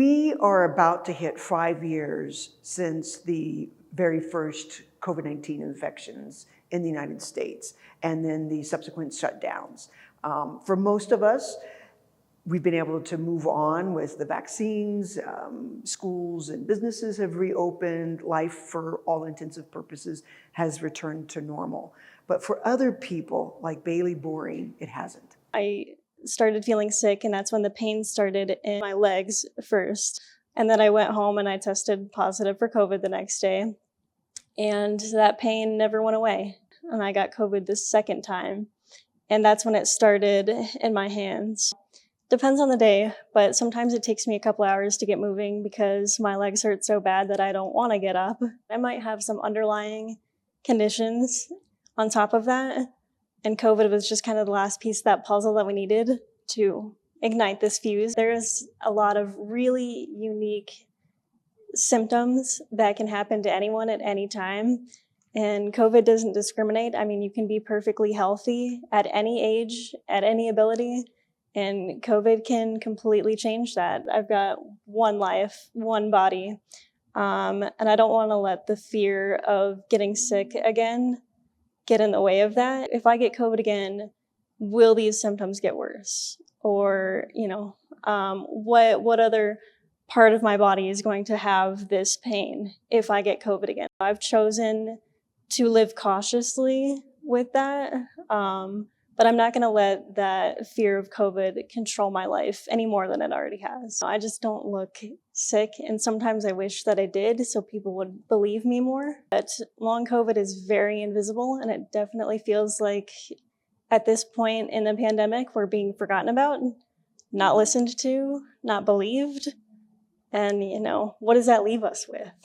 We are about to hit 5 years since the very first COVID-19 infections in the United States and then the subsequent shutdowns. For most of us, we've been able to move on with the vaccines, schools and businesses have reopened, life for all intensive purposes has returned to normal. But for other people, like Bailey Boring, it hasn't. I started feeling sick, and that's when the pain started in my legs first. And then I went home and I tested positive for COVID the next day. And that pain never went away. And I got COVID the second time. And that's when it started in my hands. Depends on the day, but sometimes it takes me a couple hours to get moving because my legs hurt so bad that I don't want to get up. I might have some underlying conditions on top of that. And COVID was just kind of the last piece of that puzzle that we needed to ignite this fuse. There's a lot of really unique symptoms that can happen to anyone at any time. And COVID doesn't discriminate. I mean, you can be perfectly healthy at any age, at any ability, and COVID can completely change that. I've got one life, one body, and I don't want to let the fear of getting sick again get in the way of that. If I get COVID again, will these symptoms get worse? Or, what other part of my body is going to have this pain if I get COVID again? I've chosen to live cautiously with that, but I'm not going to let that fear of COVID control my life any more than it already has. I just don't look sick, and sometimes I wish that I did so people would believe me more. But long COVID is very invisible, and it definitely feels like at this point in the pandemic, we're being forgotten about, not listened to, not believed. And, what does that leave us with?